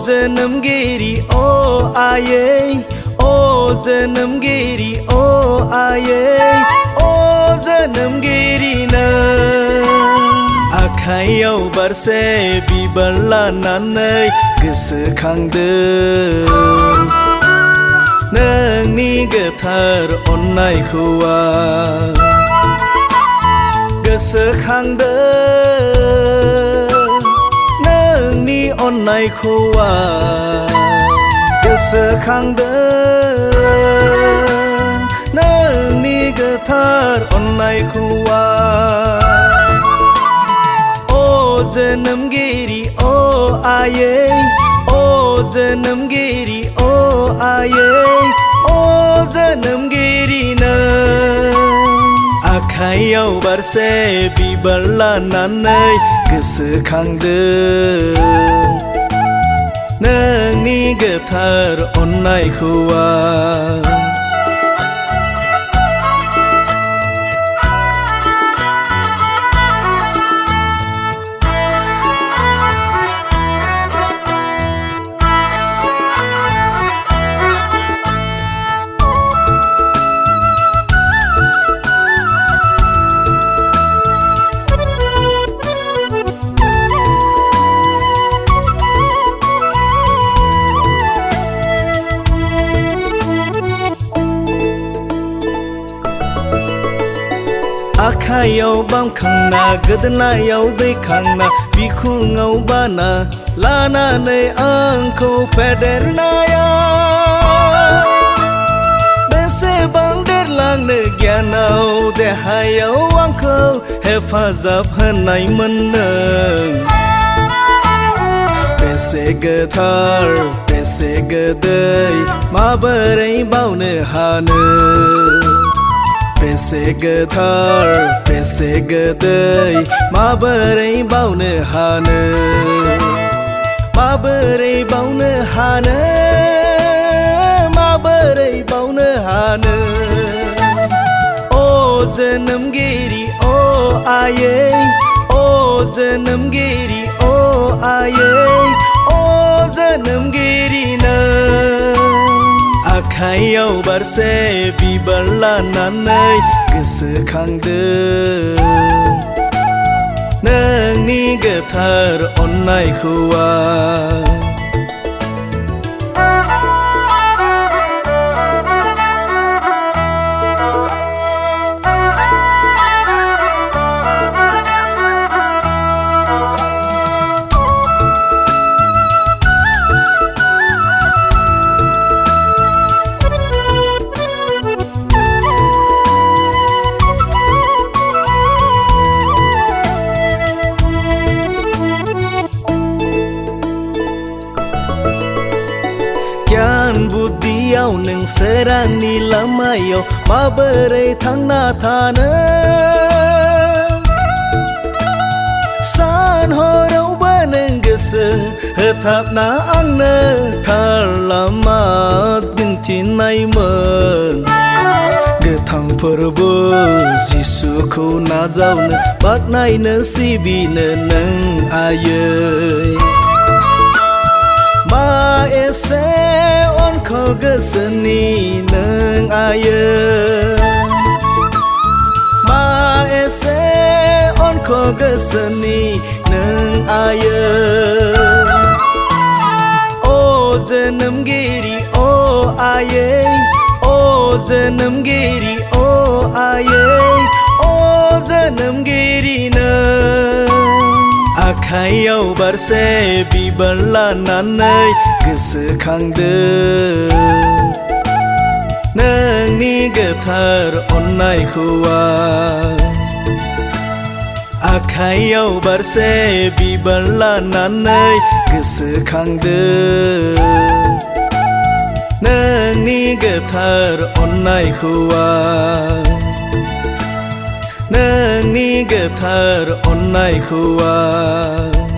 जोनोमगिरि आयै जोनोमगिरि आयै जोनोमगिरि नों आखाइयाव बारसे बिबार लानानै गोसोखांदों नोंनि गोथार अननायखौ आं गोसोखांदों नोंनि अननायखौ आं गोसोखांदों नोंनि गोथार अननायखौ आं जोनोमगिरि आयै जोनोमगिरि आयै जोनोमगिरि नों आखाइयाव बारसे बिबार लानानै गोसोखांदों नोंनि गोथार अननायखौ आं आखाइयाव बामखांना गोदोनायाव दैखांना बिखुङाव बाना लानानै आंखौ फेदेरनाया बेसेबां देरलांनो गियानाव देहायाव आंखौ हेफाजाब होनायमोन नों बेसे गोथार बेसे गोदै माबोरै बावनो हानो बेसे गोथार बेसे गोदै माबोरै बावनो हानो माबोरै बावनो हानो माबोरै बावनो हानो जोनोमगिरि आयै जोनोमगिरि आयै जोनोमगिरि नों आखाइयाव बारसे बिबार लानानै गोसोखांदों नोंनि गोथार अननायखौ आं गियान बुद्धियाव नों सोरांनि लामायाव माबोरै थांना थानो सान हरावबो नों गोसो होथाबना आंनो थार लामा दिन्थिनायमोन गोथां फोरबो जिसुखौ नाजावनो बाख्नायनो सिबिनो नों आयै मा एसे अनखौ गोसोनि नों आयै मा एसे अनखौ गोसोनि नों आयै जोनोमगिरि आयै जोनोमगिरि आयै जोनोमगिरि नों आखाइयाव बारसे बिबार लानानै गोसोखांदों नोंनि गोथार अननायखौ आं आखाइयाव बारसे बिबार लानानै गोसोखांदों नोंनि गोथार अननायखौ आं नोंनि गोथार अननायखौ आं